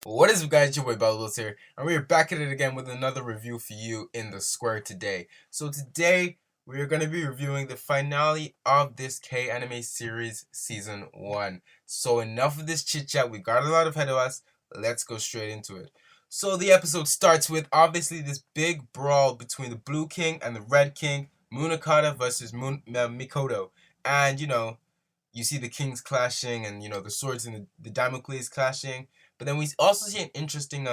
What is up, guys? Your boy Bellos here, and we are back at it again with another review for you in the square today. So today we are going to be reviewing the finale of this K anime series season 1. So enough of this chit chat. We got a lot ahead of us. Let's go straight into it. So the episode starts with obviously this big brawl between the Blue King and the Red King, Munakata versus Mikoto, and you see the kings clashing, and the swords and the Damocles clashing. But then we also see an interesting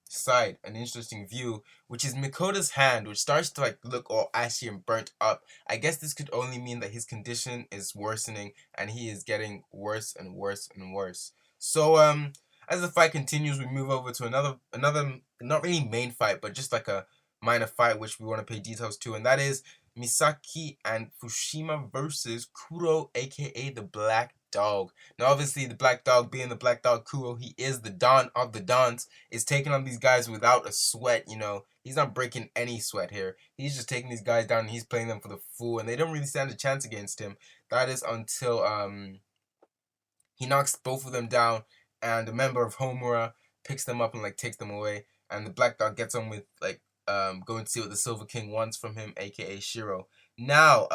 side, an interesting view, which is Mikoto's hand, which starts to like look all ashy and burnt up. I guess this could only mean that his condition is worsening and he is getting worse and worse and worse. So as the fight continues, we move over to another not really main fight, but just like a minor fight which we want to pay details to, and that is Misaki and Fushima versus Kuro, aka the Black Dog. Now, obviously, the Black Dog, being the Black Dog Kuro, he is the Don of the Dons, is taking on these guys without a sweat. He's not breaking any sweat here. He's just taking these guys down and he's playing them for the fool, and they don't really stand a chance against him. That is until he knocks both of them down, and a member of Homura picks them up and like takes them away, and the Black Dog gets on with like going to see what the Silver King wants from him, aka Shiro. Now,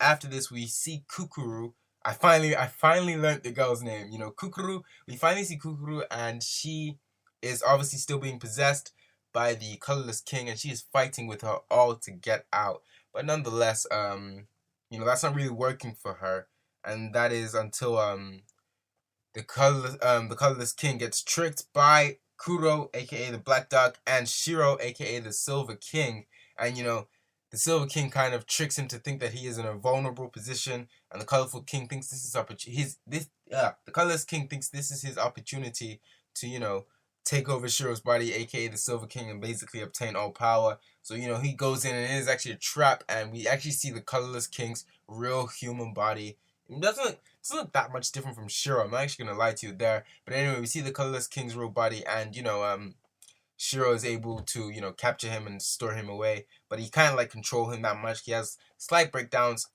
after this, we see Kukuru. I finally learned the girl's name. Kukuru. We finally see Kukuru, and she is obviously still being possessed by the colorless king, and she is fighting with her all to get out. But nonetheless, that's not really working for her, and that is until the colorless king gets tricked by Kuro, aka the Black Dog, and Shiro, aka the Silver King. And the Silver King kind of tricks him to think that he is in a vulnerable position, and the colorful king thinks this is the colorless king thinks this is his opportunity to take over Shiro's body, aka the Silver King, and basically obtain all power. So he goes in, and it is actually a trap, and we actually see the colorless king's real human body. It's not that much different from Shiro. I'm not actually gonna lie to you there. But anyway, we see the colorless king's real body, and Shiro is able to capture him and store him away. But he can't like control him that much. He has slight breakdowns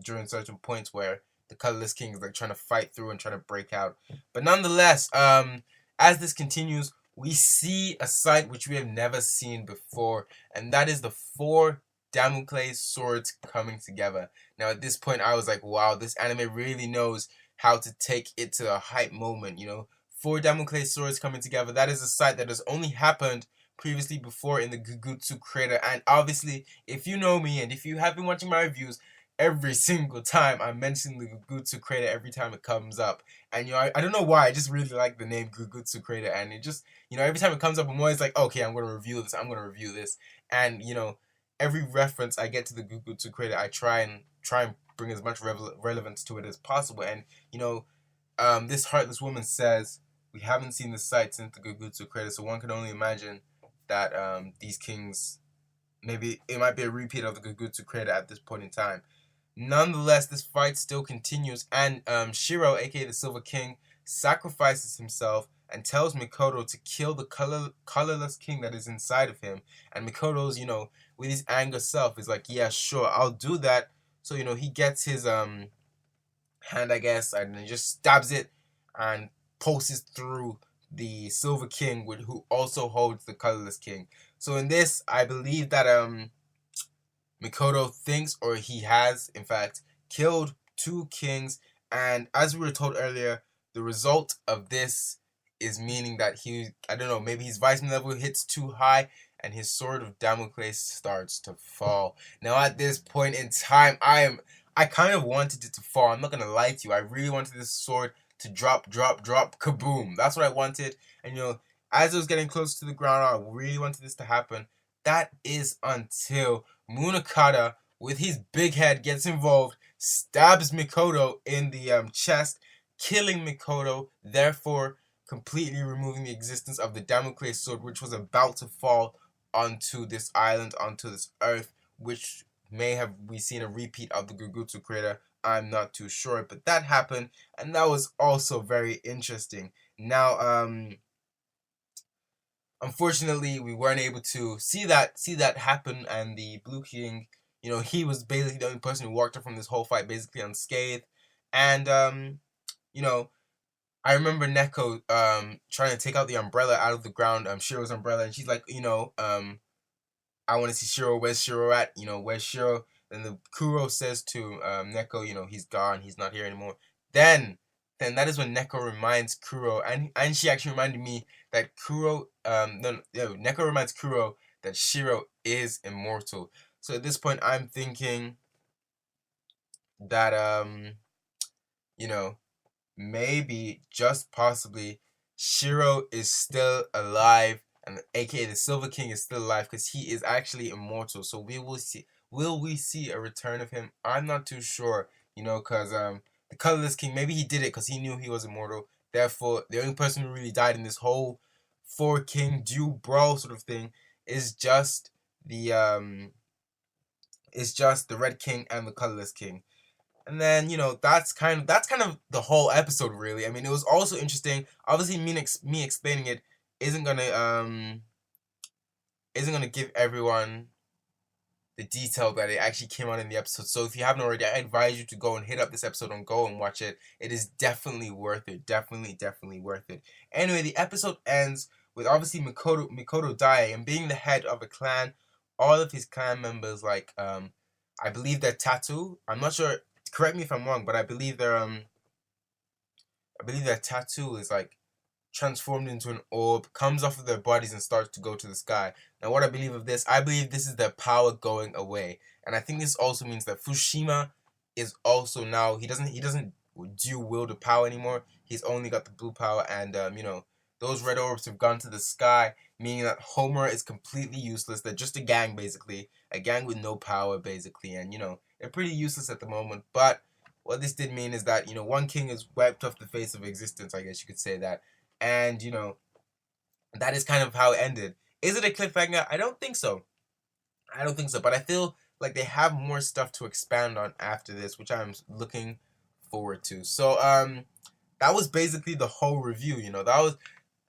during certain points where the colorless king is like trying to fight through and trying to break out. But nonetheless, as this continues, we see a sight which we have never seen before, and that is the four Damocles swords coming together. Now, at this point, I was like, wow, this anime really knows how to take it to a hype moment. Four Damocles swords coming together. That is a sight that has only happened previously before in the Gugutsu crater. And obviously, if you know me and if you have been watching my reviews, every single time I mention the Gugutsu crater every time it comes up. And I don't know why, I just really like the name Gugutsu crater, and it just every time it comes up, I'm always like, okay, I'm gonna review this. I'm gonna review this, and every reference I get to the Gugutsu crater, I try and bring as much relevance to it as possible. And this heartless woman says we haven't seen the site since the Gugutsu crater, so one can only imagine that these kings, maybe it might be a repeat of the Gugutsu crater at this point in time. Nonetheless, this fight still continues, and Shiro, aka the Silver King, sacrifices himself and tells Mikoto to kill the colorless king that is inside of him. And Mikoto's, with his anger self, is like, yeah, sure, I'll do that. So he gets his hand, I guess, and he just stabs it and pulses through the Silver King, who also holds the colorless king. So in this, I believe that Mikoto thinks, or he has, in fact, killed two kings. And as we were told earlier, the result of this is meaning that I don't know, maybe his vitamin level hits too high and his sword of Damocles starts to fall. Now, at this point in time, I kind of wanted it to fall. I'm not going to lie to you. I really wanted this sword to drop, drop, drop, kaboom. That's what I wanted. And, as it was getting close to the ground, I really wanted this to happen. That is until Munakata, with his big head, gets involved, stabs Mikoto in the chest, killing Mikoto, therefore completely removing the existence of the Damocles sword, which was about to fall onto this island, onto this earth, which may have we seen a repeat of the Gugutsu crater. I'm not too sure, but that happened, and that was also very interesting. Now, unfortunately, we weren't able to see that happen, and the Blue King, he was basically the only person who walked up from this whole fight basically unscathed, and you know I remember Neko trying to take out the umbrella out of the ground, Shiro's umbrella, and she's like, I want to see Shiro. Where's Shiro at? Where's Shiro? Then the Kuro says to Neko, he's gone. He's not here anymore. Then, then that is when Neko reminds Kuro, and she actually reminded me that Kuro, no, Neko reminds Kuro that Shiro is immortal. So at this point, I'm thinking that you know, maybe just possibly Shiro is still alive, and aka the Silver King is still alive because he is actually immortal. So we will see. Will we see a return of him? I'm not too sure. Because the Colorless King, maybe he did it because he knew he was immortal. Therefore, the only person who really died in this whole four king duel brawl sort of thing is just the Red King and the Colorless King. And then that's kind of the whole episode really. I mean, it was also interesting. Obviously, me explaining it isn't gonna um isn't gonna give everyone the detail that it actually came out in the episode. So if you haven't already, I advise you to go and hit up this episode and go and watch it. It is definitely worth it. Definitely worth it. Anyway, the episode ends with obviously Mikoto dying and being the head of a clan. All of his clan members, like I believe they're tattoo. I'm not sure. Correct me if I'm wrong, but I believe their tattoo is like transformed into an orb, comes off of their bodies and starts to go to the sky. Now, what I believe of this, I believe this is their power going away, and I think this also means that Fushima is also now he doesn't do will the power anymore. He's only got the blue power, and those red orbs have gone to the sky, meaning that Homer is completely useless. They're just a gang basically, a gang with no power basically, and they're pretty useless at the moment. But what this did mean is that one king is wiped off the face of existence. I guess you could say that, and that is kind of how it ended. Is it a cliffhanger? I don't think so. I don't think so. But I feel like they have more stuff to expand on after this, which I'm looking forward to. So that was basically the whole review.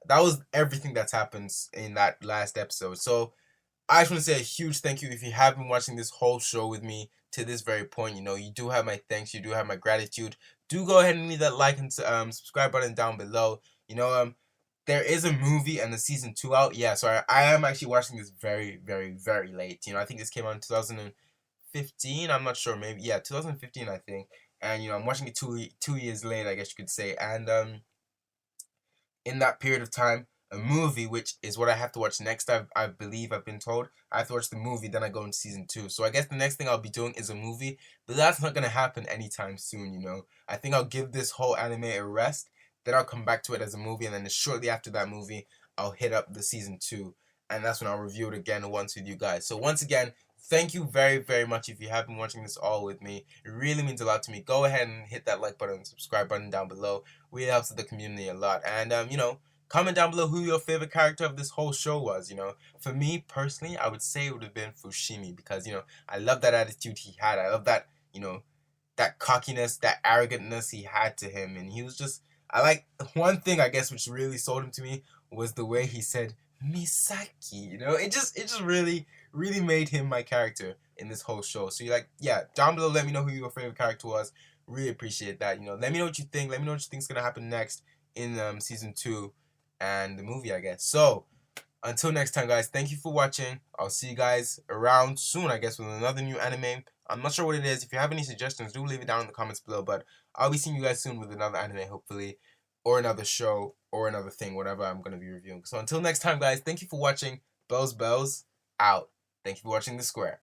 That was everything that's happened in that last episode. So I just want to say a huge thank you if you have been watching this whole show with me to this very point. You do have my thanks. You do have my gratitude. Do go ahead and leave that like and subscribe button down below. There is a movie and the season 2 out. Yeah, so I am actually watching this very, very, very late. I think this came out in 2015. I'm not sure. Maybe, yeah, 2015, I think. And, I'm watching it 2 years late, I guess you could say. And, in that period of time, a movie, which is what I have to watch next. I believe I've been told I have to watch the movie, then I go into season 2. So I guess the next thing I'll be doing is a movie, but that's not gonna happen anytime soon. I think I'll give this whole anime a rest, then I'll come back to it as a movie, and then shortly after that movie, I'll hit up the season 2, and that's when I'll review it again once with you guys. So once again, thank you very, very much if you have been watching this all with me. It really means a lot to me. Go ahead and hit that like button and subscribe button down below. Really helps the community a lot. And comment down below who your favorite character of this whole show was. For me personally, I would say it would have been Fushimi because I love that attitude he had. I love that that cockiness, that arrogantness he had to him, and he was just. I like one thing I guess which really sold him to me was the way he said Misaki. It just really made him my character in this whole show. So yeah, down below, let me know who your favorite character was. Really appreciate that. Let me know what you think. Let me know what you think's gonna happen next in season 2 and the movie, I guess. So until next time, guys, thank you for watching. I'll see you guys around soon, I guess, with another new anime. I'm not sure what it is. If you have any suggestions, do leave it down in the comments below. But I'll be seeing you guys soon with another anime, hopefully, or another show, or another thing, whatever I'm going to be reviewing. So until next time, guys, thank you for watching. Bells, out. Thank you for watching The Square.